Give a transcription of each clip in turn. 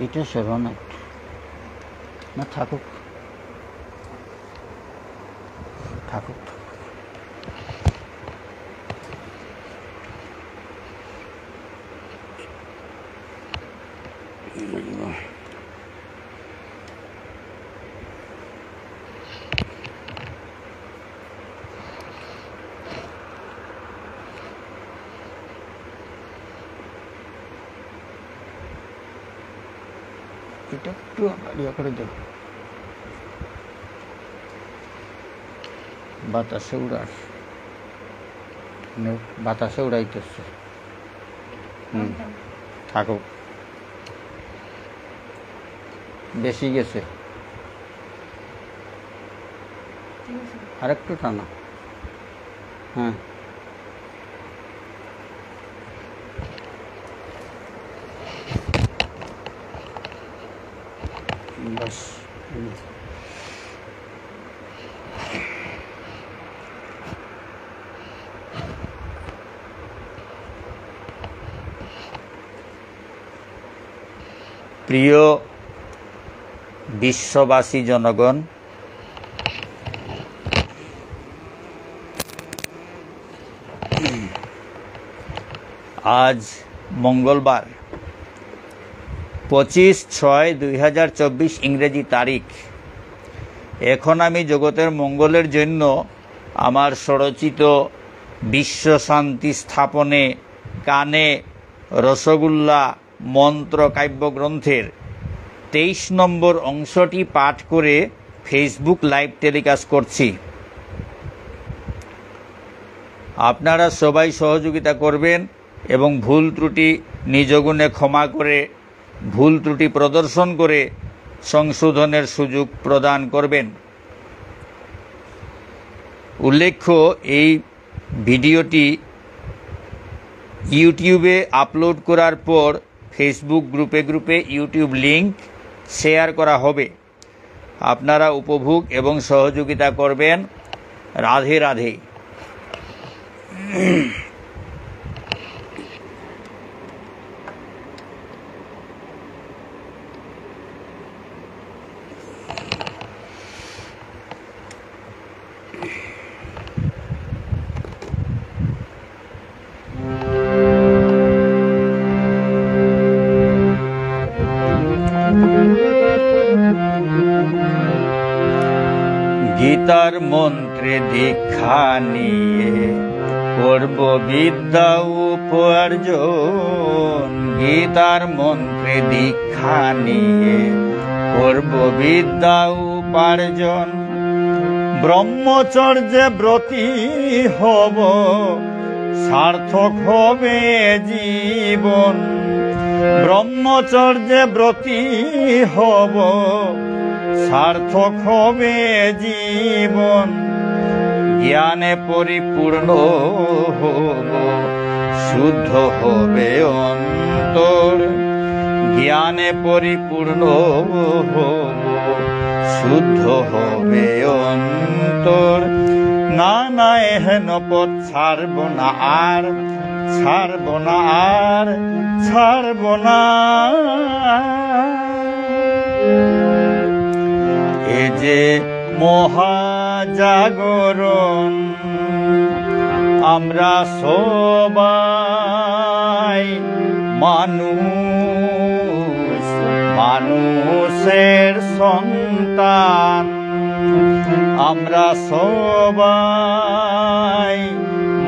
এটা সরানো না, থাকুক থাকুক। এটা একটু ইয়ে করে দেব, বাতাসে উড়াস, বাতাসে উড়াইতেছে। থাকুক, বেশি গেছে, আর একটু টানা। হ্যাঁ, বাস। প্রিয় বিশ্ববাসী জনগণ, আজ মঙ্গলবার 25/6/2024 ইংরেজি তারিখ। এখন আমি জগতের মঙ্গলের জন্য আমার স্বরচিত বিশ্ব শান্তি স্থাপনে কানে রসগোল্লা মন্ত্র কাব্যগ্রন্থের 23 নম্বর অংশটি পাঠ করে ফেসবুক লাইভ টেলিকাস্ট করছি। আপনারা সবাই সহযোগিতা করবেন এবং ভুল ত্রুটি নিজ গুণে ক্ষমা করে, ভুল ত্রুটি প্রদর্শন করে সংশোধনের সুযোগ প্রদান করবেন। উল্লেখ্য, এই ভিডিওটি ইউটিউবে আপলোড করার পর ফেসবুক গ্রুপে ইউটিউব লিংক শেয়ার করা হবে। আপনারা উপভোগ এবং সহযোগিতা করবেন। রাধে রাধে। গীতার মন্ত্রে দীক্ষা নিয়ে করব বিদ্যা উপার্জন। গীতার মন্ত্রে দীক্ষা নিয়ে করব বিদ্যা উপার্জন। ব্রহ্মচর্যে ব্রতী হব, সার্থক হবে জীবন। ব্রহ্মচর্যে ব্রতী হব, সার্থক হবে জীবন। জ্ঞানে পরিপূর্ণ হব, শুদ্ধ হবে অন্তর। জ্ঞানে পরিপূর্ণ হব, শুদ্ধ হবে অন্তর। না না এহেন পথ ছাড়ব না আর, ছাড়ব না আর, ছাড়ব না। এ যে মহাজাগরণ, আমরা সবাই মানুষ, মানুষের সন্তান। আমরা সবাই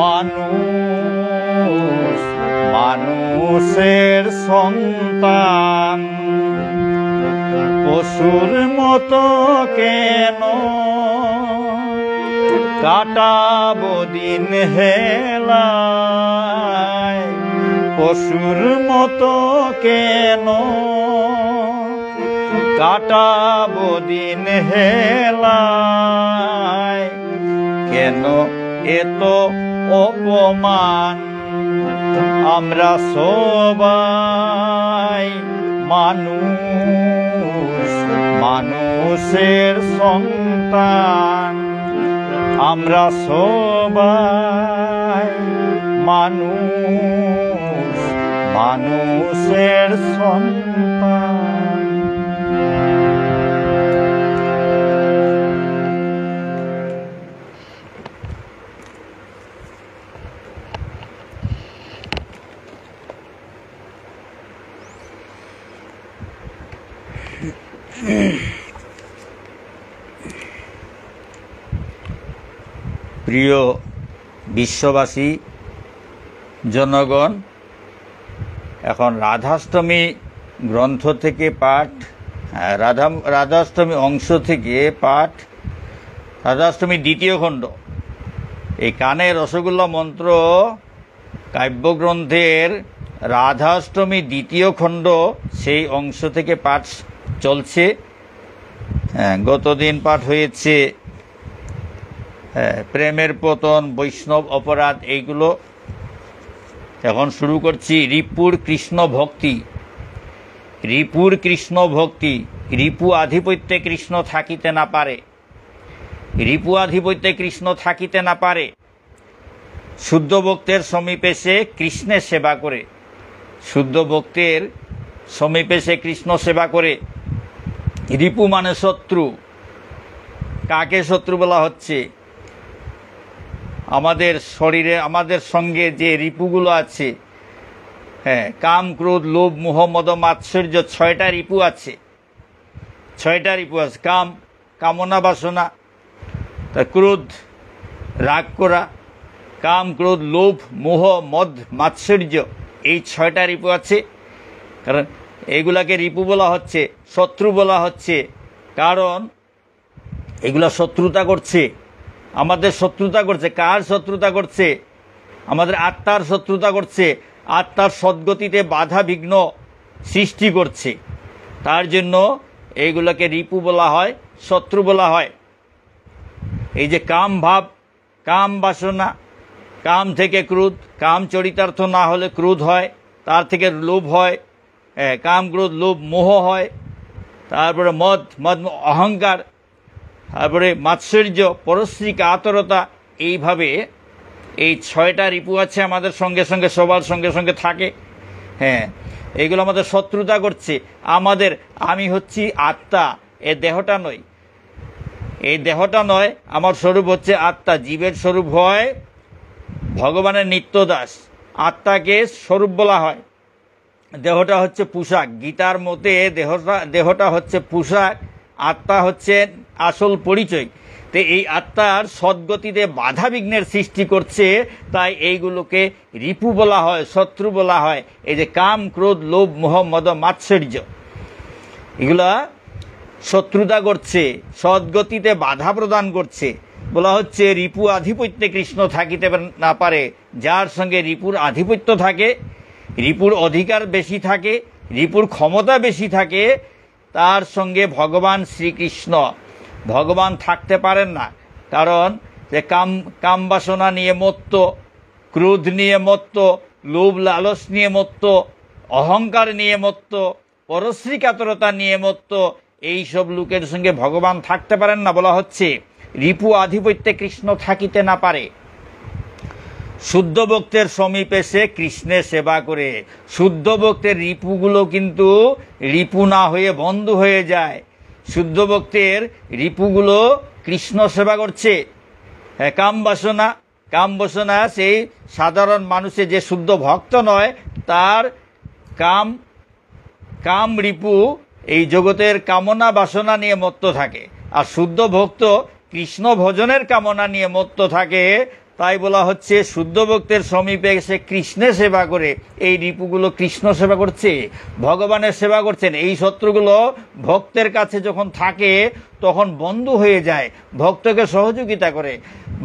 মানুষ, মানুষের সন্তান। পশুর মতো কেন কাটাবো দিন হেলায়? পশুর মতো কেন কাটাবো দিন হেলায়? কেন এত অপমান? আমরা সবাই মানুষ মানুষের সন্তান, আমরা সবাই মানুষ মানুষের সন্তান। প্রিয় বিশ্ববাসী জনগণ, এখন রাধাষ্টমী গ্রন্থ থেকে পাঠ, রাধাষ্টমী অংশ থেকে পাঠ, রাধাষ্টমী দ্বিতীয় খণ্ড। এই কানে রসগোল্লা মন্ত্র কাব্যগ্রন্থের রাধাষ্টমী দ্বিতীয় খণ্ড, সেই অংশ থেকে পাঠ চলছে। গতদিন পাঠ হয়েছে প্রেমের পতন, বৈষ্ণব অপরাধ, এইগুলো। এখন শুরু করছি রিপুর কৃষ্ণ ভক্তি। রিপুর কৃষ্ণ ভক্তি। রিপু আধিপত্যে কৃষ্ণ থাকিতে না পারে, রিপু আধিপত্যে কৃষ্ণ থাকিতে না পারে। শুদ্ধ ভক্তের সমীপে সে কৃষ্ণের সেবা করে, শুদ্ধ ভক্তের সমীপে সে কৃষ্ণ সেবা করে। রিপু মানে শত্রু। কাকে শত্রু বলা হচ্ছে? আমাদের শরীরে, আমাদের সঙ্গে যে রিপুগুলো আছে, কাম, ক্রোধ, লোভ, মোহ, মদ, মাৎসর্য, 6টা রিপু আছে। 6টা রিপু আছে। কাম, কামনা বাসনা, ক্রোধ, রাগ করা, কাম, ক্রোধ, লোভ, মোহ, মদ, মাৎসর্য, এই 6টা রিপু আছে। কারণ এইগুলাকে রিপু বলা হচ্ছে, শত্রু বলা হচ্ছে, কারণ এগুলা শত্রুতা করছে, আমাদের শত্রুতা করছে। কার শত্রুতা করছে? আমাদের আত্মার শত্রুতা করছে, আত্মার সদ্গতিতে বাধা বিঘ্ন সৃষ্টি করছে। তার জন্য এইগুলোকে রিপু বলা হয়, শত্রু বলা হয়। এই যে কাম ভাব, কাম বাসনা, কাম থেকে ক্রোধ, কাম চরিতার্থ না হলে ক্রোধ হয়, তার থেকে লোভ হয়, কাম, ক্রোধ, লোভ, মোহ হয়, তারপরে মদ, অহংকার, তারপরে মাৎসর্য, পরশ্রী, কাতরতা। এইভাবে এই 6টা রিপু আছে আমাদের সঙ্গে সঙ্গে, সবার সঙ্গে সঙ্গে থাকে। এইগুলো আমাদের শত্রুতা করছে। আমাদের, আমি হচ্ছি আত্মা, এ দেহটা নয়, এই দেহটা নয়, আমার স্বরূপ হচ্ছে আত্মা। জীবের স্বরূপ হয় ভগবানের নিত্যদাস, আত্মাকে স্বরূপ বলা হয়। দেহটা হচ্ছে পোশাক। গীতার মতে দেহটা হচ্ছে পোশাক, আত্মা হচ্ছে আসল পরিচয়। তো এই আত্মার সদ্গতিতে বাধা বিঘ্নের সৃষ্টি করছে, তাই এইগুলোকে রিপু বলা হয়, শত্রু বলা হয়। এই যে কাম, ক্রোধ, লোভ, মোহ, মদ, মাৎসর্য, এগুলা শত্রুতা করছে, সদ্গতিতে বাধা প্রদান করছে। বলা হচ্ছে রিপু আধিপত্যে কৃষ্ণ থাকিতে না পারে। যার সঙ্গে রিপুর আধিপত্য থাকে, রিপুর অধিকার বেশি থাকে, রিপুর ক্ষমতা বেশি থাকে, তার সঙ্গে ভগবান শ্রীকৃষ্ণ, ভগবান থাকতে পারেন না। কারণ যে কাম বাসনা নিয়ে মত্ত, ক্রোধ নিয়ে মত্ত, লোভ লালস নিয়ে মত্ত, অহংকার নিয়ে মত্ত, পরশ্রী কাতরতা নিয়ে মত্ত, এইসব লোকের সঙ্গে ভগবান থাকতে পারেন না। বলা হচ্ছে রিপু আধিপত্যে কৃষ্ণ থাকিতে না পারে। শুদ্ধ ভক্তের সমীপে সে কৃষ্ণের সেবা করে। শুদ্ধ ভক্তের রিপুগুলো কিন্তু রিপু না হয়ে বন্ধ হয়ে যায়। শুদ্ধ ভক্তের রিপুগুলো কৃষ্ণ সেবা করছে। কাম বাসনা সেই সাধারণ মানুষের, যে শুদ্ধ ভক্ত নয়, তার কাম রিপু এই জগতের কামনা বাসনা নিয়ে মত্ত থাকে। আর শুদ্ধ ভক্ত কৃষ্ণ ভজনের কামনা নিয়ে মত্ত থাকে। তাই বলা হচ্ছে শুদ্ধ ভক্তের সমীপে সে কৃষ্ণের সেবা করে। এই রিপুগুলো কৃষ্ণ সেবা করছে, ভগবানের সেবা করছেন। এই শত্রুগুলো ভক্তের কাছে যখন থাকে তখন বন্ধু হয়ে যায়, ভক্তকে সহযোগিতা করে,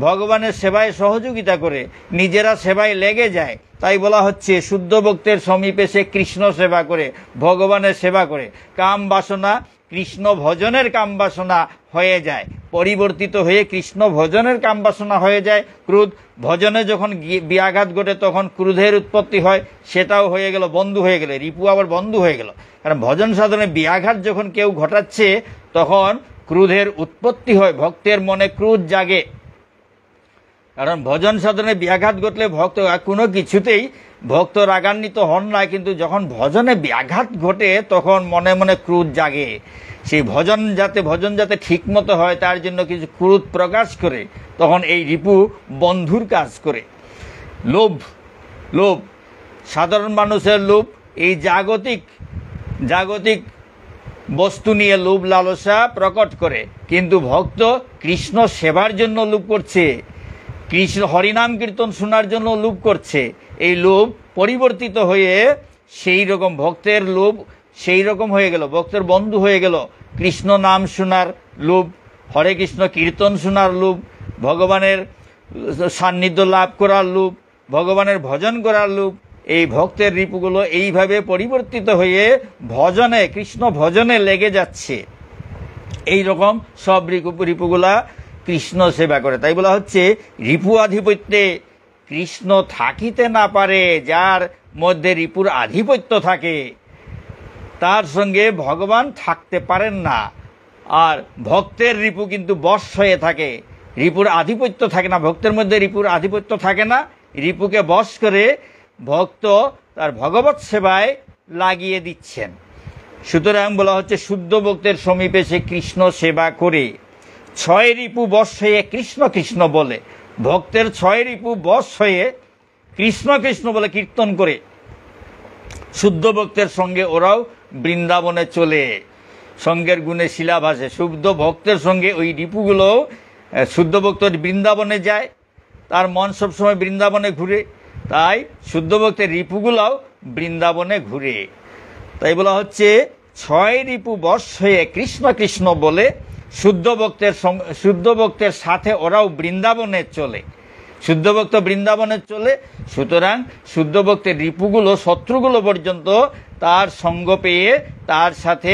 ভগবানের সেবায় সহযোগিতা করে, নিজেরা সেবায় লেগে যায়। তাই বলা হচ্ছে শুদ্ধ ভক্তের সমীপে সে কৃষ্ণ সেবা করে, ভগবানের সেবা করে। কাম বাসনা কৃষ্ণ ভজনের কাম বাসনা হয়ে যায়। পরিবর্তিত হয়ে কৃষ্ণ ভজনের কামবাসনা হয়ে যায় ক্রোধ। ভজনে যখন ব্যাঘাত ঘটে তখন ক্রোধের উৎপত্তি হয়, সেটাও হয়ে গেল, বন্ধু হয়ে গেল, রিপু আবার বন্ধু হয়ে গেল। কারণ ভজন সাধনে ব্যাঘাত যখন কেউ ঘটাচ্ছে তখন ক্রোধের উৎপত্তি হয়, ভক্তের মনে ক্রোধ জাগে। কারণ ভজন সাধনে ব্যাঘাত ঘটলে ভক্ত কোনো কিছুতেই ভক্ত রাগান্বিত হন না, কিন্তু যখন ভজনে ব্যাঘাত ঘটে তখন মনে মনে ক্রোধ জাগে। সেই ভজন যাতে ঠিক মতো হয় তার জন্য কিছু ক্রোধ প্রকাশ করে, তখন এই রিপু বন্ধুর কাজ করে। লোভ, সাধারণ মানুষের লোভ, এই জাগতিক বস্তু নিয়ে লোভ লালসা প্রকট করে, কিন্তু ভক্ত কৃষ্ণ সেবার জন্য লোভ করছে, কৃষ্ণ হরিনাম কীর্তন শোনার জন্য লোভ করছে। এই লোভ পরিবর্তিত হয়ে সেই রকম ভক্তের লোভ সেই রকম হয়ে গেল, ভক্তের বন্ধু হয়ে গেল। কৃষ্ণ নাম শোনার লোভ, হরে কৃষ্ণ কীর্তন শোনার লোভ, ভগবানের সান্নিধ্য লাভ করার লোভ, ভগবানের ভজন করার লোভ। এই ভক্তের রিপুগুলো এইভাবে পরিবর্তিত হয়ে ভজনে, কৃষ্ণ ভজনে লেগে যাচ্ছে। এই রকম সব রিপুগুলা কৃষ্ণ সেবা করে। তাই বলা হচ্ছে রিপু আধিপত্যে কৃষ্ণ থাকিতে না পারে। যার মধ্যে রিপুর আধিপত্য থাকে তার সঙ্গে ভগবান থাকতে পারেন না। আর ভক্তের রিপু কিন্তু বশ হয়ে থাকে, রিপুর আধিপত্য থাকে না, ভক্তের মধ্যে রিপুর আধিপত্য থাকে না। রিপুকে বশ করে ভক্ত তার ভগবৎ সেবায় লাগিয়ে দিচ্ছেন। সুতরাং বলা হচ্ছে শুদ্ধ ভক্তের সমীপে সে কৃষ্ণ সেবা করে। 6 রিপু বশ হয়ে কৃষ্ণ কৃষ্ণ বলে, ভক্তের 6 রিপু বশ হয়ে কৃষ্ণ কৃষ্ণ বলে কীর্তন করে। শুদ্ধ ভক্তের সঙ্গে ওরাও বৃন্দাবনে চলে, সঙ্গের গুণে শিলা ভাসে। শুদ্ধ ভক্তের সঙ্গে ওই রিপুগুলো, শুদ্ধ ভক্ত বৃন্দাবনে যায়, তার মন সবসময় বৃন্দাবনে ঘুরে, তাই শুদ্ধ ভক্তের রিপুগুলাও বৃন্দাবনে ঘুরে। তাই বলা হচ্ছে 6 রিপু বশ হয়ে কৃষ্ণ কৃষ্ণ বলে শুদ্ধ ভক্তের সাথে ওরাও বৃন্দাবনে চলে, শুদ্ধ ভক্ত বৃন্দাবনে চলে। সুতরাং শুদ্ধ ভক্তের রিপুগুলো, শত্রুগুলো পর্যন্ত তার সঙ্গ পেয়ে তার সাথে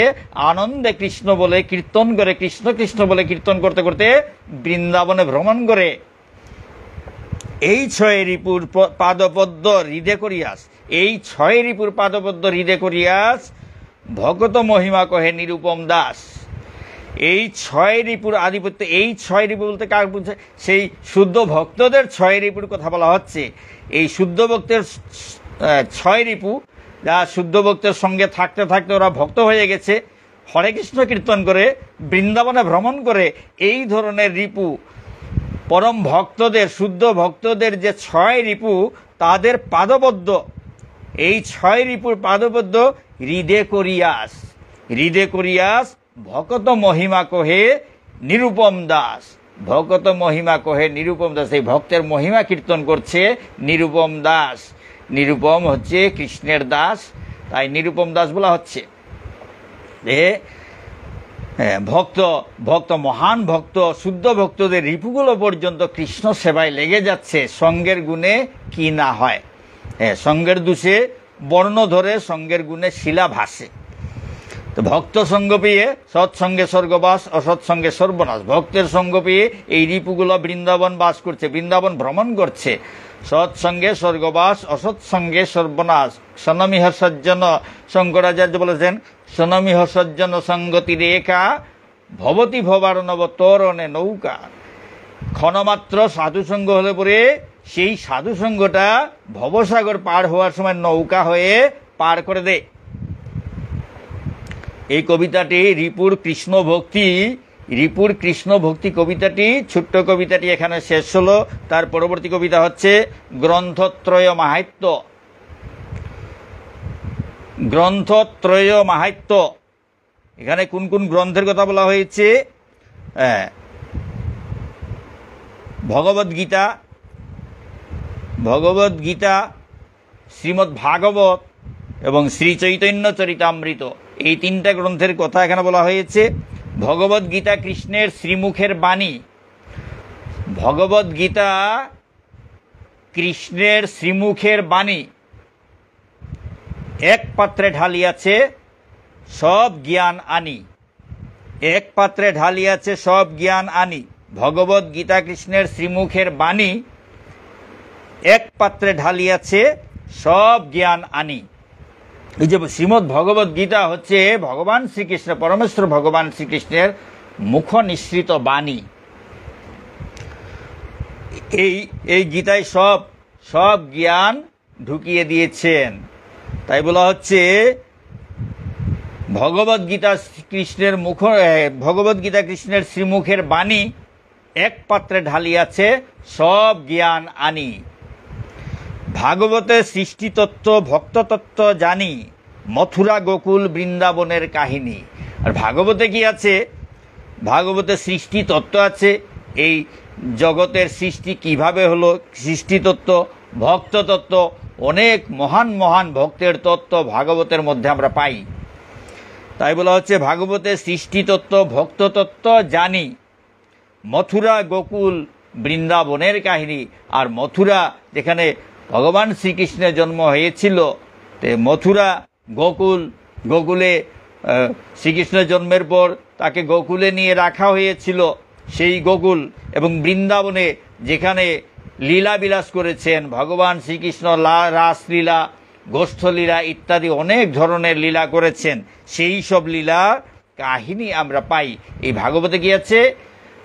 আনন্দে কৃষ্ণ বলে কীর্তন করে, কৃষ্ণ কৃষ্ণ বলে কীর্তন করতে করতে বৃন্দাবনে ভ্রমণ করে। এই 6 রিপুর পাদপদ্ম হৃদে করিয়াস, এই 6 রিপুর পাদপদ্ম হৃদে করিয়াস ভগত মহিমা কহে নিরুপম দাস। এই 6 রিপুর আধিপত্য, এই 6 রিপু বলতে কার বুঝে? সেই শুদ্ধ ভক্তদের 6 রিপুর কথা বলা হচ্ছে। এই শুদ্ধ ভক্তের 6 রিপু, যা শুদ্ধ ভক্তের সঙ্গে থাকতে থাকতে ওরা ভক্ত হয়ে গেছে, হরে কৃষ্ণ কীর্তন করে বৃন্দাবনে ভ্রমণ করে। এই ধরনের রিপু পরম ভক্তদের, শুদ্ধ ভক্তদের যে 6 রিপু, তাদের পাদপদ্ম, এই 6 রিপুর পাদপদ্ম হৃদে করিয়াস ভকত মহিমা কহে নিরুপম দাস। ভকত মহিমা কহে নিরুপম দাস, এই ভক্তের মহিমা কীর্তন করছে নিরুপম দাস। নিরুপম হচ্ছে কৃষ্ণের দাস, তাই নিরুপম দাস বলা হচ্ছে। ভক্ত মহান ভক্ত, শুদ্ধ ভক্তদের রিপুগুলো পর্যন্ত কৃষ্ণ সেবায় লেগে যাচ্ছে। সঙ্গের গুণে কি না হয়, সঙ্গের দোষে বর্ণ ধরে, সঙ্গের গুণে শিলা ভাসে। তো ভক্ত সঙ্গ পেয়ে সৎসঙ্গে স্বর্গবাস, অসৎসঙ্গে সর্বনাশ। ভক্তের সঙ্গ পেয়ে এই রিপুগুলো বৃন্দাবন বাস করছে, বৃন্দাবন ভ্রমণ করছে। সৎসঙ্গে স্বর্গবাস, অসৎসঙ্গে সর্বনাশ। সনমিহ সজ্জন, শঙ্করাচার্য বলেছেন, সনমিহ সজ্জন সঙ্গতি রেখা ভবতি ভবারণব তরণে নৌকা। ক্ষণমাত্র সাধুসঙ্গ হলে পরে সেই সাধুসঙ্গটা ভবসাগর পার হওয়ার সময় নৌকা হয়ে পার করে দেয়। এই কবিতাটি রিপুর কৃষ্ণ ভক্তি কবিতাটি, ছোট্ট কবিতাটি এখানে শেষ হলো। তার পরবর্তী কবিতা হচ্ছে গ্রন্থত্রয় মাহাত্ম্য। গ্রন্থত্রয় মাহাত্ম্য, এখানে কোন কোন গ্রন্থের কথা বলা হয়েছে? ভগবদ গীতা, শ্রীমদ্ ভাগবত এবং শ্রী চৈতন্য চরিতামৃত, এই 3টা গ্রন্থের কথা এখানে বলা হয়েছে। ভগবদ গীতা কৃষ্ণের শ্রীমুখের বাণী, ভগবদ গীতা কৃষ্ণের শ্রীমুখের বাণী। এক পাত্রে ঢালিয়াছে সব জ্ঞান আনি, এক পাত্রে ঢালিয়াছে সব জ্ঞান আনি। ভগবদ গীতা কৃষ্ণের শ্রীমুখের বাণী এক পাত্রে ঢালিয়াছে সব জ্ঞান আনি। এই যে শ্রীমদ্ ভগবদ গীতা হচ্ছে ভগবান শ্রীকৃষ্ণ, পরমেশ্বর ভগবান শ্রীকৃষ্ণের মুখ নিঃসৃত বাণী। এই গীতায় সব জ্ঞান ঢুকিয়ে দিয়েছেন। তাই বলা হচ্ছে ভগবদ গীতা কৃষ্ণের শ্রীমুখের বাণী এক পাত্রে ঢালিয়াছে সব জ্ঞান আনি। ভাগবতে সৃষ্টিতত্ত্ব ভক্ততত্ত্ব জানি, মথুরা গোকুল বৃন্দাবনের কাহিনী। আর ভাগবতে কি আছে? ভাগবতে সৃষ্টিতত্ত্ব আছে, এই জগতের সৃষ্টি কিভাবে হলো, সৃষ্টিতত্ত্ব, ভক্ততত্ত্ব, অনেক মহান মহান ভক্তের তত্ত্ব ভাগবতের মধ্যে আমরা পাই। তাই বলা হচ্ছে ভাগবতে সৃষ্টিতত্ত্ব ভক্ততত্ত্ব জানি, মথুরা গোকুল বৃন্দাবনের কাহিনী। আর মথুরা যেখানে ভগবান শ্রীকৃষ্ণের জন্ম হয়েছিল, মথুরা গোকুলে শ্রীকৃষ্ণের জন্মের পর তাকে গোকুলে নিয়ে রাখা হয়েছিল, সেই গোকুল এবং বৃন্দাবনে যেখানে লীলা বিলাস করেছেন ভগবান শ্রীকৃষ্ণ, রাসলীলা, গোষ্ঠলীলা ইত্যাদি অনেক ধরনের লীলা করেছেন, সেই সব লীলা কাহিনী আমরা পাই। এই ভাগবতে কি আছে?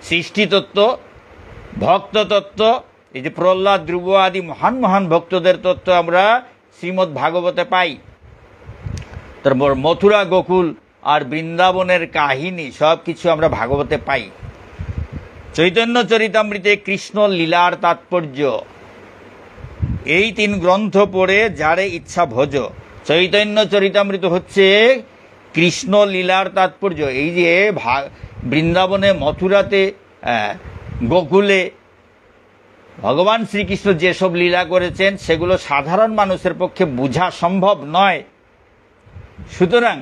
সৃষ্টিতত্ত্ব, ভক্ততত্ত্ব, এই যে প্রহ্লাদ, ধ্রুব আদি মহান মহান ভক্তদের তত্ত্ব আমরা শ্রীমদ্ ভাগবতে পাই। তারপর মথুরা গোকুল আর বৃন্দাবনের কাহিনী সব কিছু আমরা ভাগবতে পাই। চৈতন্য চরিতামৃতে কৃষ্ণ লীলার তাৎপর্য, এই 3 গ্রন্থ পড়ে যারে ইচ্ছা ভোজ। চৈতন্য চরিতামৃত হচ্ছে কৃষ্ণ লীলার তাৎপর্য। এই যে বৃন্দাবনে, মথুরাতে, গোকুলে ভগবান শ্রীকৃষ্ণ যেসব লীলা করেছেন সেগুলো সাধারণ মানুষের পক্ষে বোঝা সম্ভব নয়। সুতরাং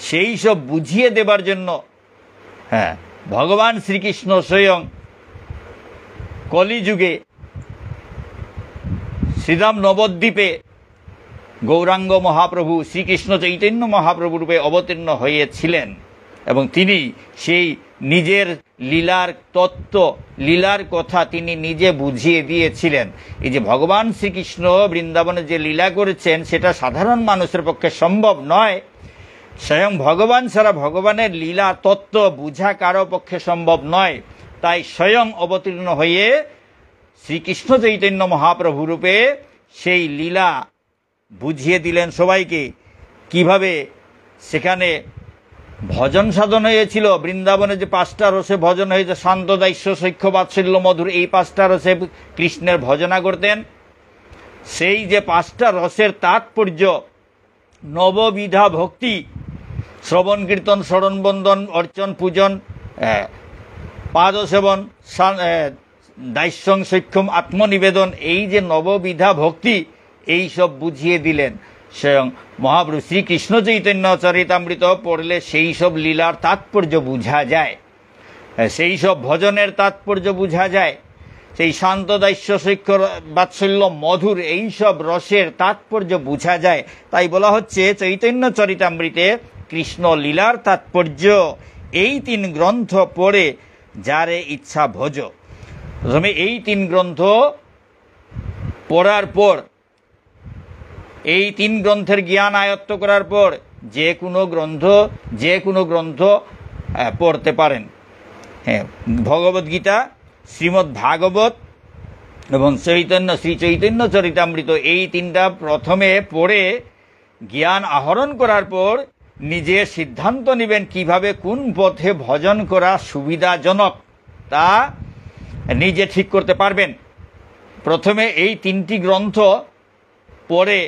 সেই সব বুঝিয়ে দেবার জন্য ভগবান শ্রীকৃষ্ণ স্বয়ং কলিযুগে শ্রীরাম নবদ্বীপে গৌরাঙ্গ মহাপ্রভু শ্রীকৃষ্ণ চৈতন্য মহাপ্রভু রূপে অবতীর্ণ হয়েছিলেন এবং তিনি সেই নিজের লীলার তত্ত্ব, লীলার কথা তিনি নিজে বুঝিয়ে দিয়েছিলেন। এই যে ভগবান শ্রীকৃষ্ণ বৃন্দাবনে যে লীলা করেছেন সেটা সাধারণ মানুষের পক্ষে সম্ভব নয়। স্বয়ং ভগবান ছাড়া ভগবানের লীলা তত্ত্ব বুঝা কারো পক্ষে সম্ভব নয়। তাই স্বয়ং অবতীর্ণ হয়ে শ্রীকৃষ্ণ চৈতন্য মহাপ্রভু রূপে সেই লীলা বুঝিয়ে দিলেন সবাইকে। কিভাবে সেখানে ভজন সাধন হয়েছিল, বৃন্দাবনে যে 5টা রসে ভজন হয়েছে, শান্ত, দাস্য, সখ্য, বাৎসল্য, মধুর, এই 5টা রসে কৃষ্ণের ভজনা করতেন। সেই যে 5টা রসের তাৎপর্য, নববিধা ভক্তি, শ্রবণ কীর্তন, স্মরণ বন্দন, অর্চন পূজন, পাদসেবন, দাস্যং, সখ্যম, আত্মনিবেদন, এই যে নববিধা ভক্তি, এই সব বুঝিয়ে দিলেন স্বয়ং মহাপ্রভু। শ্রীকৃষ্ণ চৈতন্য চরিতামৃত পড়লে সেই সব লীলার তাৎপর্য বুঝা যায়, সেই সব ভজনের তাৎপর্য বুঝা যায়, সেই শান্ত, দাস্য, সখ্য, বাৎসল্য, মধুর, এই সব রসের তাৎপর্য বুঝা যায়। তাই বলা হচ্ছে চৈতন্য চরিতামৃতে কৃষ্ণ লীলার তাৎপর্য, এই 3 গ্রন্থ পড়ে যারে ইচ্ছা ভোজ। প্রথমে এই 3 গ্রন্থ পড়ার পর, এই 3 গ্রন্থের জ্ঞান আয়ত্ত করার পর যে কোনো গ্রন্থ পড়তে পারেন। ভগবদ্গীতা, শ্রীমদ্ ভাগবত এবং শ্রী চৈতন্য চরিতামৃত, এই 3টা প্রথমে পড়ে জ্ঞান আহরণ করার পর নিজে সিদ্ধান্ত নেবেন কিভাবে কোন পথে ভজন করা সুবিধাজনক তা নিজে ঠিক করতে পারবেন। প্রথমে এই 3টি গ্রন্থ পড়ে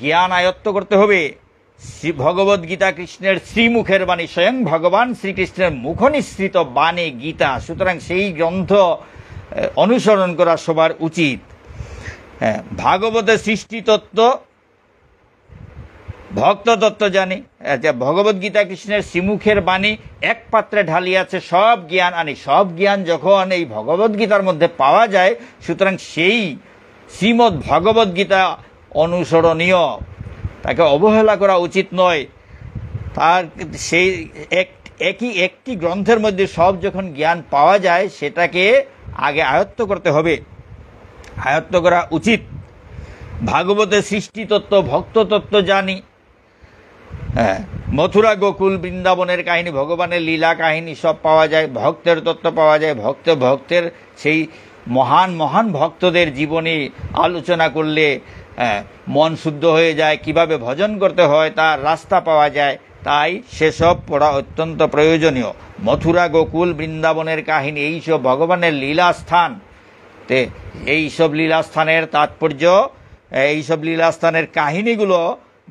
জ্ঞান আয়ত্ত করতে হবে। ভগবদ্গীতা কৃষ্ণের শ্রীমুখের বাণী, স্বয়ং ভগবান শ্রীকৃষ্ণের মুখ নিঃসৃত বাণী গীতা। সুতরাং সেই গ্রন্থ অনুসরণ করা সবার উচিত। ভাগবতের সৃষ্টিতত্ত্ব, ভক্ততত্ত্ব জানি। ভগবদ্গীতা কৃষ্ণের শ্রীমুখের বাণী এক পাত্রে ঢালিয়াছে সব জ্ঞান আনি। সব জ্ঞান যখন এই ভগবদ্গীতার মধ্যে পাওয়া যায়, সুতরাং সেই শ্রীমদ্ ভগবদ্গীতা অনুসরণীয়, তাকে অবহেলা করা উচিত নয়। তার সেই একটি গ্রন্থের মধ্যে সব যখন জ্ঞান পাওয়া যায় সেটাকে আগে আয়ত্ত করতে হবে, আয়ত্ত করা উচিত। ভাগবতের সৃষ্টিতত্ত্ব, ভক্ততত্ত্ব জানি, হ্যাঁ, মথুরা গোকুল বৃন্দাবনের কাহিনী, ভগবানের লীলা কাহিনী সব পাওয়া যায়, ভক্তের তত্ত্ব পাওয়া যায়, ভক্তের সেই মহান মহান ভক্তদের জীবনী আলোচনা করলে মন শুদ্ধ হয়ে যায়, কিভাবে ভজন করতে হয় তার রাস্তা পাওয়া যায়। তাই সেসব পড়া অত্যন্ত প্রয়োজনীয়। মথুরা গোকুল বৃন্দাবনের কাহিনী, এইসব ভগবানের লীলাস্থান, এইসব লীলাস্থানের তাৎপর্য, এইসব লীলাস্থানের কাহিনীগুলো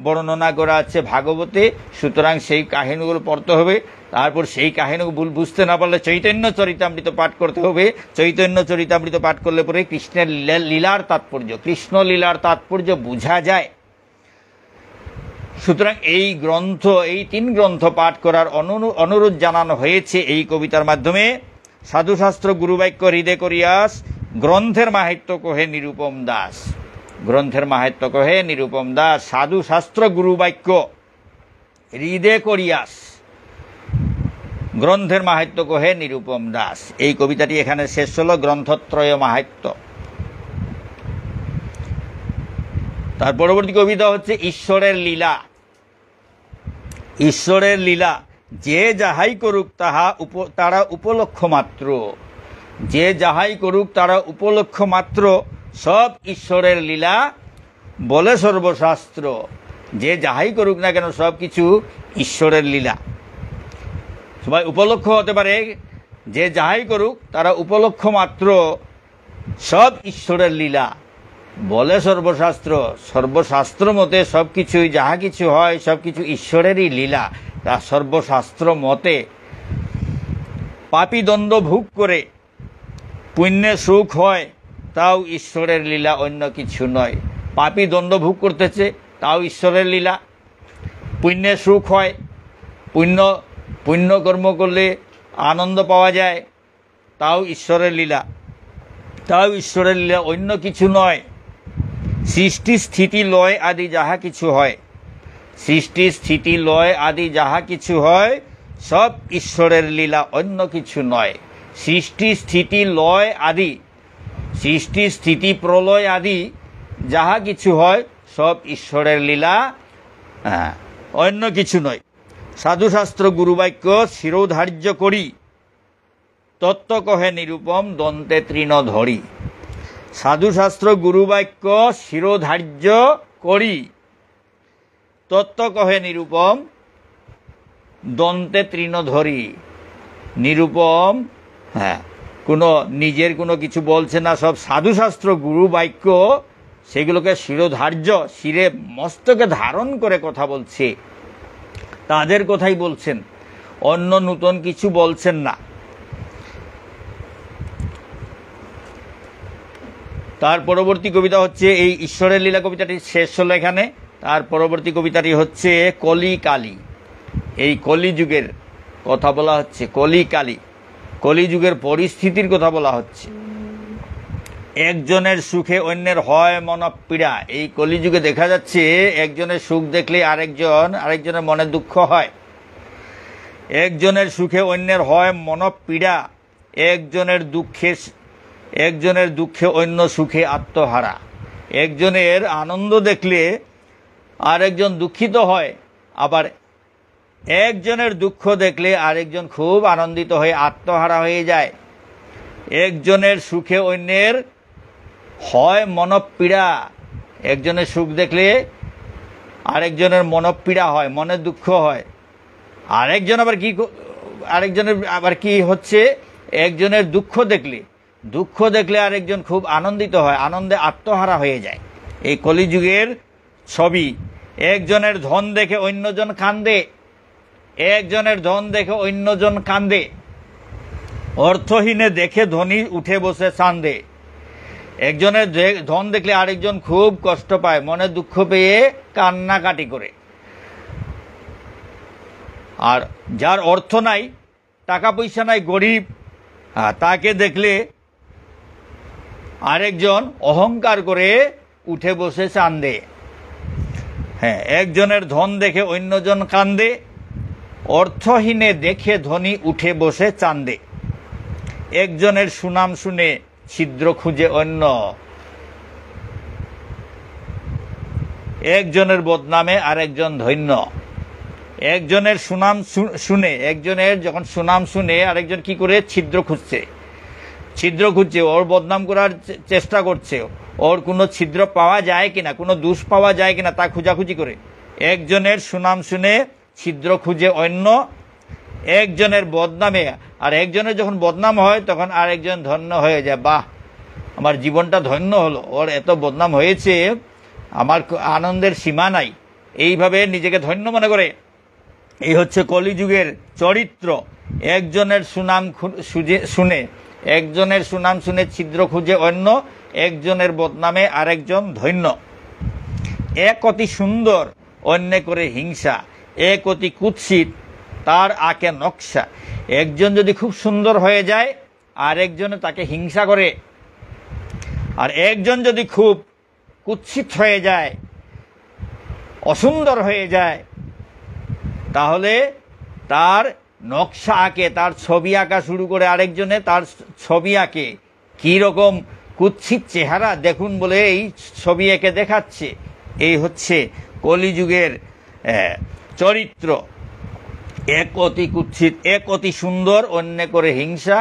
বর্ণনা করা আছে ভাগবতে। সুতরাং সেই কাহিনীগুলো পড়তে হবে। তারপর সেই কাহিনীগুলো বুঝতে না পারলে চৈতন্য চরিতামৃত পাঠ করতে হবে। চৈতন্য চরিতামৃত পাঠ করলে পরে কৃষ্ণের লীলার তাৎপর্য, কৃষ্ণ লীলার তাৎপর্য বোঝা যায়। সুতরাং এই গ্রন্থ, এই 3 গ্রন্থ পাঠ করার অনুরোধ জানানো হয়েছে এই কবিতার মাধ্যমে। সাধুশাস্ত্র গুরুবাক্য হৃদয় করিয়াস, গ্রন্থের মাহাত্ম্য কহে নিরুপম দাস। গ্রন্থের মাহাত্ম্য কহে নিরুপম দাস, সাধুশাস্ত্র গুরুবাক্য হৃদয় করিয়াস, গ্রন্থের মাহাত্ম্য কহে নিরুপম দাস। এই কবিতাটি এখানে শেষ হল, গ্রন্থত্রয় মাহাত্ম্য। তার পরবর্তী কবিতা হচ্ছে ঈশ্বরের লীলা। ঈশ্বরের লীলা যে যাহাই করুক তারা উপলক্ষ মাত্র, যে যাহাই করুক তারা উপলক্ষ মাত্র, সব ঈশ্বরের লীলা বলে সর্বশাস্ত্র। যে যাহাই করুক না কেন সব কিছু ঈশ্বরের লীলা। সবাই উপলক্ষ হতে পারে, যে যাহাই করুক তারা উপলক্ষ মাত্র, সব ঈশ্বরের লীলা বলে সর্বশাস্ত্র। সর্বশাস্ত্র মতে সব কিছুই, যাহা কিছু হয় সব কিছু ঈশ্বরেরই লীলা। তা সর্বশাস্ত্র মতে পাপী দণ্ড ভোগ করে পুণ্যে সুখ হয়, তাও ঈশ্বরের লীলা, অন্য কিছু নয়। পাপী দণ্ড ভোগ করতেছে, তাও ঈশ্বরের লীলা। পুণ্যে সুখ হয়, পুণ্য কর্ম করলে আনন্দ পাওয়া যায়, তাও ঈশ্বরের লীলা, তাও ঈশ্বরের লীলা, অন্য কিছু নয়। সৃষ্টি স্থিতি লয় আদি যাহা কিছু হয়, সৃষ্টি স্থিতি লয় আদি যাহা কিছু হয়, সব ঈশ্বরের লীলা, অন্য কিছু নয়। সৃষ্টি স্থিতি লয় আদি, সৃষ্টি স্থিতি প্রলয় আদি যাহা কিছু হয় সব ঈশ্বরের লীলা, অন্য কিছু নয়। সাধুশাস্ত্র গুরুবাক্য শিরোধার্য করি, তত্ত্ব কহে নিরূপম দন্তে তৃণ ধরি। সাধুশাস্ত্র গুরুবাক্য শিরোধার্য করি, তত্ত্ব কহে নিরূপম দন্তে তৃণ ধরি। নিরূপম, হ্যাঁ, নিজের কোনো কিছু বলছে না, সব সাধুশাস্ত্র গুরুবাক্য সেগুলোকে শিরোধার্য, শিরে মস্তকে ধারণ করে কথা বলছে, তাদের কথাই বলছেন, অন্য নূতন কিছু বলছেন না। তার পরবর্তী কবিতা হচ্ছে, এই ঈশ্বরের লীলা কবিতাটি শেষ হলো এখানে। তার পরবর্তী কবিতাটি হচ্ছে কলি কালী। এই কলিযুগের কথা বলা হচ্ছে, কলি কালী, কলিযুগের পরিস্থিতির কথা বলা হচ্ছে। একজনের সুখে অন্যের হয় মনপীড়া। এই কলিযুগে দেখা যাচ্ছে একজনের সুখ দেখলে আরেকজনের মনে দুঃখ হয়। একজনের সুখে অন্যের হয় মনপীড়া, একজনের দুঃখে অন্য সুখে আত্মহারা। একজনের আনন্দ দেখলে আরেকজন দুঃখিত হয়, আবার একজনের দুঃখ দেখলে আরেকজন খুব আনন্দিত হয়ে আত্মহারা হয়ে যায়। একজনের সুখে অন্যের হয় মনপীড়া, একজনের সুখ দেখলে আরেকজনের মনপীড়া হয়, মনে দুঃখ হয়। আরেকজনের আবার কি হচ্ছে, একজনের দুঃখ দেখলে আরেকজন খুব আনন্দিত হয়, আনন্দে আত্মহারা হয়ে যায়। এই কলিযুগের ছবি। একজনের ধন দেখে অন্যজন কান্দে, একজনের ধন দেখে অন্যজন কান্দে। অর্থহীনে দেখে ধনী উঠে বসে চান্দে। একজনের ধন দেখলে আরেকজন খুব কষ্ট পায়, মনে দুঃখ পেয়ে কান্নাকাটি করে। আর যার অর্থ নাই, টাকা পয়সা নাই, গরিব, তাকে দেখলে আরেকজন অহংকার করে উঠে বসে চান্দে। হ্যাঁ, একজনের ধন দেখে অন্যজন কান্দে, অর্থহীনে দেখে ধনী উঠে বসে চাঁদে। একজনের সুনাম শুনে ছিদ্র খুঁজে অন্য, একজনের বদনামে আরেকজন ধন্য। একজনের সুনাম শুনে, একজনের যখন সুনাম শুনে আরেকজন কি করে ছিদ্র খুঁজছে, ওর বদনাম করার চেষ্টা করছে, ওর কোনো ছিদ্র পাওয়া যায় কিনা, কোনো দোষ পাওয়া যায় কিনা তা খোঁজাখুঁজি করে। একজনের সুনাম শুনে ছিদ্র খুঁজে অন্য, একজনের বদনামে, আর একজনের যখন বদনাম হয় তখন আরেকজন ধন্য হয়ে যায়। বাহ, আমার জীবনটা ধন্য হলো, ওর এত বদনাম হয়েছে, আমার আনন্দের সীমা নাই, এইভাবে নিজেকে ধন্য মনে করে। এই হচ্ছে কলিযুগের চরিত্র। একজনের সুনাম শুনে ছিদ্র খুঁজে অন্য, একজনের বদনামে আরেকজন ধন্য। এক অতি সুন্দর অন্য করে হিংসা, এক অতি কুৎসিত তার আঁকে নকশা। একজন যদি খুব সুন্দর হয়ে যায় আরেকজনে তাকে হিংসা করে, আর একজন যদি খুব কুৎসিত হয়ে যায়, অসুন্দর হয়ে যায়, তাহলে তার নকশা আঁকে, তার ছবি আঁকা শুরু করে আরেকজনে তার ছবি আঁকে। কি রকম কুৎসিত চেহারা দেখুন বলে এই ছবি এঁকে দেখাচ্ছে। এই হচ্ছে কলিযুগের চরিত্র। এক অতি কুৎসিত, এক অতি সুন্দর অন্য করে হিংসা,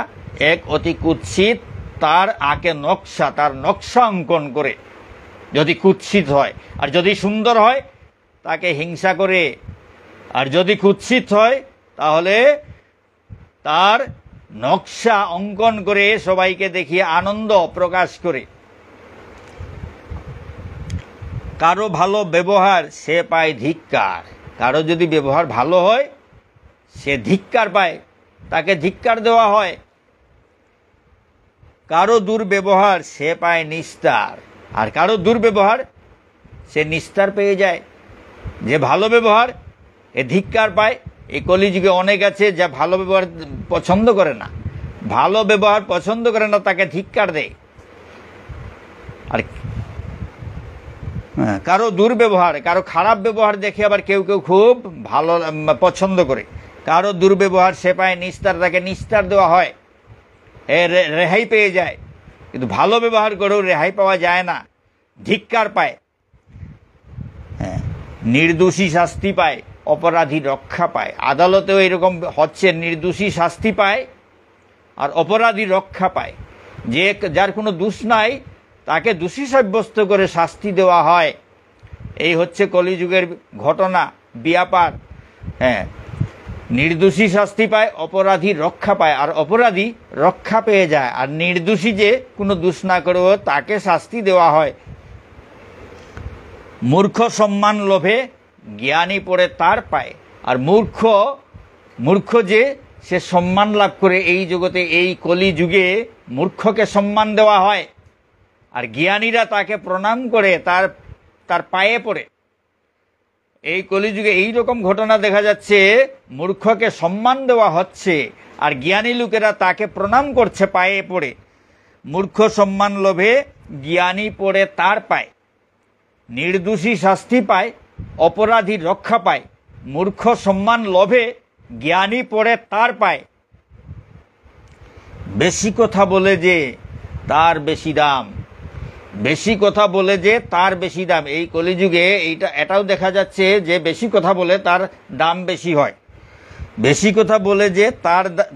এক অতি কুৎসিত তার আঁকে নকশা, তার নকশা অঙ্কন করে। যদি কুৎসিত হয়, আর যদি সুন্দর হয় তাকে হিংসা করে, আর যদি কুৎসিত হয় তাহলে তার নকশা অঙ্কন করে সবাইকে দেখিয়ে আনন্দ প্রকাশ করে। কারো ভালো ব্যবহার সে পায় ধিক্কার। কারো যদি ব্যবহার ভালো হয় সে ধিক্কার পায়, তাকে ধিক্কার দেওয়া হয়। কারো দুর্ব্যবহার সে পায় নিস্তার, আর কারো দুর্ব্যবহার সে নিস্তার পেয়ে যায়। যে ভালো ব্যবহার এ ধিক্কার পায়। এই কলিযুগে অনেক আছে যা ভালো ব্যবহার পছন্দ করে না, ভালো ব্যবহার পছন্দ করে না, তাকে ধিক্কার দেয়। আর কারো দুর্ব্যবহার, কারো খারাপ ব্যবহার দেখে আবার কেউ কেউ খুব ভালো পছন্দ করে। কারো দুর্ব্যবহার সে পায় নিস্তার, তাকে নিস্তার দেওয়া হয়, রেহাই পেয়ে যায়। কিন্তু ভালো ব্যবহার করেও রেহাই পাওয়া যায় না, ধিক্কার পায়। নির্দোষী শাস্তি পায়, অপরাধী রক্ষা পায়। আদালতেও এরকম হচ্ছে, নির্দোষী শাস্তি পায় আর অপরাধী রক্ষা পায়। যে যার কোনো দোষ নাই তাকে দোষী সাব্যস্ত করে শাস্তি দেওয়া হয়। এই হচ্ছে কলিযুগের ঘটনা, ব্যাপার। নির্দোষী শাস্তি পায়, অপরাধী রক্ষা পায়, আর অপরাধী রক্ষা পেয়ে যায়। আর নির্দোষী যে কোনো দোষ না করেও তাকে শাস্তি দেওয়া হয়। মূর্খ সম্মান লোভে জ্ঞানী পড়ে তার পায়। আর মূর্খ যে সে সম্মান লাভ করে এই জগতে, এই কলিযুগে মূর্খকে সম্মান দেওয়া হয়, আর জ্ঞানীরা তাকে প্রণাম করে, তার পায়ে পড়ে। এই কলিযুগে এই রকম ঘটনা দেখা যাচ্ছে, মূর্খকে সম্মান দেওয়া হচ্ছে আর জ্ঞানী লোকেরা তাকে প্রণাম করছে পায়ে পড়ে। মূর্খ সম্মান লোভে জ্ঞানী পড়ে তার পায়। নির্দোষী শাস্তি পায়, অপরাধী রক্ষা পায়। মূর্খ সম্মান লোভে জ্ঞানী পড়ে তার পায়। বেশি কথা বলে যে তার বেশি দাম, বেশি কথা বলে যে তার বেশি দাম। এই কলিযুগে এটাও দেখা যাচ্ছে যে বেশি কথা বলে তার দাম বেশি হয়। বেশি কথা বলে যে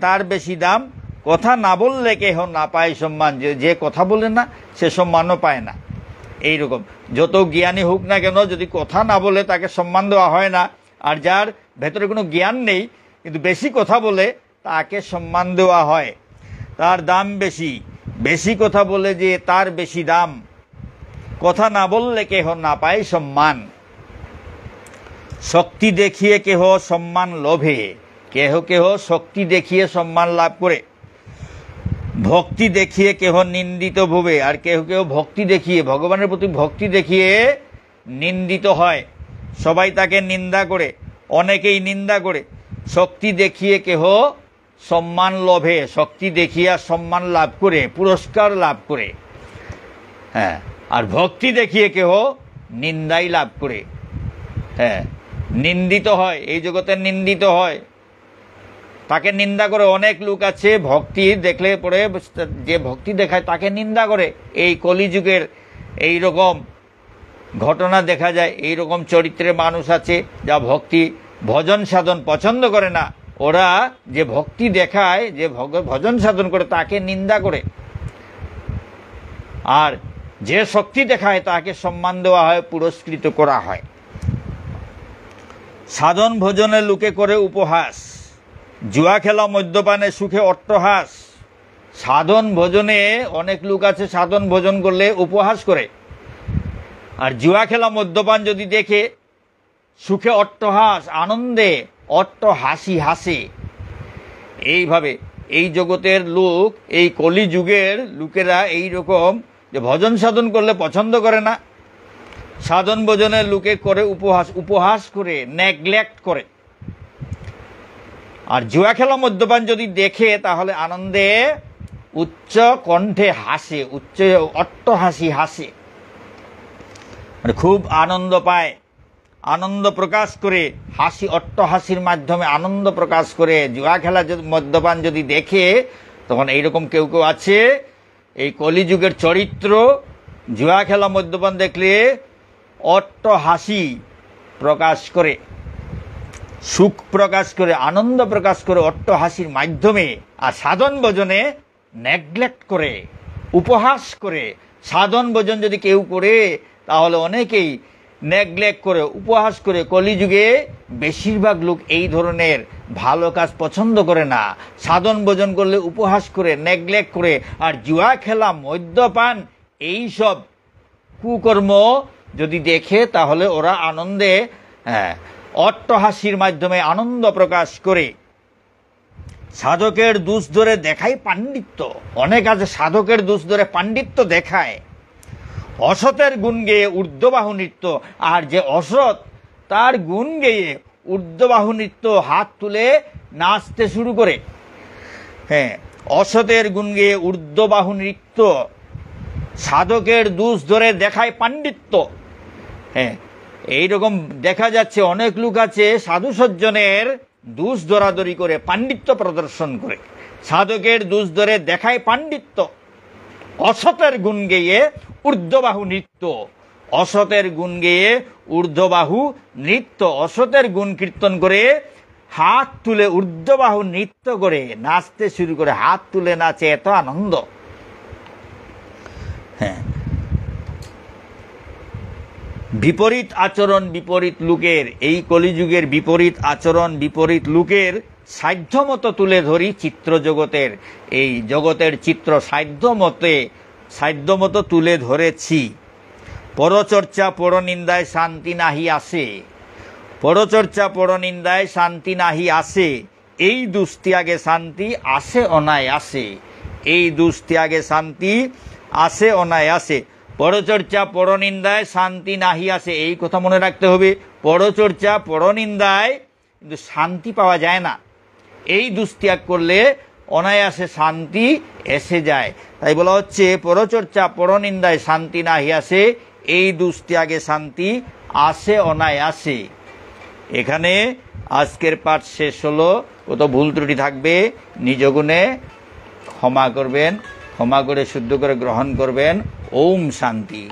তার বেশি দাম, কথা না বললে কেহ না পায় সম্মান। যে কথা বলে না সে সম্মানও পায় না। এইরকম যত জ্ঞানী হোক না কেন, যদি কথা না বলে তাকে সম্মান দেওয়া হয় না। আর যার ভেতরে কোনো জ্ঞান নেই কিন্তু বেশি কথা বলে তাকে সম্মান দেওয়া হয়, তার দাম বেশি। বেশি কথা বলে যে তার বেশি দাম, কথা না বললে কেহ না পায় সম্মান। শক্তি দেখিয়ে কেহ সম্মান লোভে, কেহ কেহ শক্তি দেখিয়ে সম্মান লাভ করে। ভক্তি দেখিয়ে কেহ নিন্দিত ভবে, আর কেহ কেহ ভক্তি দেখিয়ে, ভগবানের প্রতি ভক্তি দেখিয়ে নিন্দিত হয়। সবাই তাকে নিন্দা করে, অনেকেই নিন্দা করে। শক্তি দেখিয়ে কেহ সম্মান লোভে, শক্তি দেখিয়া সম্মান লাভ করে, পুরস্কার লাভ করে। আর ভক্তি দেখিয়ে কেহ নিন্দাই লাভ করে। নিন্দিত হয়, এই জগতে নিন্দিত হয়। তাকে নিন্দা করে। অনেক লোক আছে ভক্তি দেখলে পরে যে ভক্তি দেখায় তাকে নিন্দা করে। এই কলিযুগের এই রকম ঘটনা দেখা যায়। এই রকম চরিত্রের মানুষ আছে যা ভক্তি ভজন সাধন পছন্দ করে না। ওরা যে ভক্তি দেখায়, যে ভজন সাধন করে তাকে নিন্দা করে, আর যে শক্তি দেখায় তাকে সম্মান দেওয়া হয়, পুরস্কৃত করা হয়। সাধন ভজনে লোকে করে উপহাস, জুয়া খেলা মদ্যপানে সুখে অট্টহাস। সাধন ভজনে অনেক লোক আছে সাধন ভজন করলে উপহাস করে, আর জুয়া খেলা মদ্যপান যদি দেখে সুখে অট্টহাস, আনন্দে অট্টহাসি হাসে। এইভাবে এই জগতের লোক, এই কলিযুগের লোকেরা এই রকম যে ভজন সাধন করলে পছন্দ করে না। সাধন ভজনের লোকে করে উপহাস, উপহাস করে, নেগলেক্ট করে। আর জুয়া খেলা মদ্যপান যদি দেখে তাহলে আনন্দে উচ্চ কণ্ঠে হাসে, উচ্চ অট্টহাসি হাসে, মানে খুব আনন্দ পায়, আনন্দ প্রকাশ করে, হাসি অট্টহাসির মাধ্যমে আনন্দ প্রকাশ করে। জুয়া খেলা মদ্যপান যদি দেখে তখন এইরকম কেউ কেউ আছে এই কলিযুগের চরিত্র। জুয়া খেলা মদ্যপান দেখলে অট্টহাসি প্রকাশ করে, সুখ প্রকাশ করে, আনন্দ প্রকাশ করে অট্টহাসির মাধ্যমে। আর সাধন ভজনে নেগলেক্ট করে, উপহাস করে। সাধন ভজন যদি কেউ করে তাহলে অনেকেই নেগলেক্ট করে, উপহাস করে। কলিযুগে বেশিরভাগ লোক এই ধরনের ভালো কাজ পছন্দ করে না। সাধন ভজন করলে উপহাস করে, নেগলেক্ট করে। আর জুয়া খেলা মদ্যপান এইসব কুকর্ম যদি দেখে তাহলে ওরা আনন্দে অট্টহাসির মাধ্যমে আনন্দ প্রকাশ করে। সাধকের দোষ ধরে দেখায় পাণ্ডিত্য। অনেক আছে সাধকের দোষ ধরে পাণ্ডিত্য দেখায়। অসতের গুণ গেয়ে ঊর্ধ্ববাহু নৃত্য। আর যে অসৎ তার গুণ গেয়ে ঊর্ধ্ববাহু নৃত্য, হাত তুলে নাচতে শুরু করে। হ্যাঁ, অসতের গুণ গেয়ে ঊর্ধ্ববাহু নৃত্য, সাধকের দোষ ধরে দেখায় পাণ্ডিত্য। হ্যাঁ, এইরকম দেখা যাচ্ছে অনেক লোক আছে সাধু সজ্জনের দোষ ধরাধরি করে, পাণ্ডিত্য প্রদর্শন করে। সাধকের দোষ ধরে দেখায় পাণ্ডিত্য। অসতের গুণ গেয়ে ঊর্ধ্ববাহু নৃত্য, অসতের গুণ গেয়ে ঊর্ধ্ববাহু নৃত্য। অসতের গুণ কীর্তন করে হাত তুলে ঊর্ধ্ববাহু নৃত্য করে নাচতে শুরু করে, হাত তুলে নাচে, এত আনন্দ। হ্যাঁ, বিপরীত আচরণ বিপরীত লোকের, এই কলিযুগের বিপরীত আচরণ বিপরীত লোকের সাধ্যমতো তুলে ধরি চিত্র জগতের। এই জগতের চিত্র সাধ্যমতো তুলে ধরেছি। পরচর্চা পরনিন্দায় শান্তি নাহি আসে, পরচর্চা পরনিন্দায় শান্তি নাহি আসে। এই দুস্ত্যাগে শান্তি আসে অনায়াসে, এই দুস্ত্যাগে শান্তি আসে অনায়াসে। পরচর্চা পরনিন্দায় শান্তি নাহি আসে, এই কথা মনে রাখতে হবে। পরচর্চা পরনিন্দায় কিন্তু শান্তি পাওয়া যায় না। এই দুস্ত্যাগ করলে অনায়াসে শান্তি এসে যায়। তাই বলা হচ্ছে পরচর্চা পরনিন্দায় শান্তি নাহি আসে, এই দুস্ত্যাগে শান্তি আসে অনায়াসে। এখানে আজকের পাঠ শেষ হলো। কত ভুল ত্রুটি থাকবে নিজ গুণে ক্ষমা করবেন, ক্ষমা করে শুদ্ধ করে গ্রহণ করবেন। ওম শান্তি।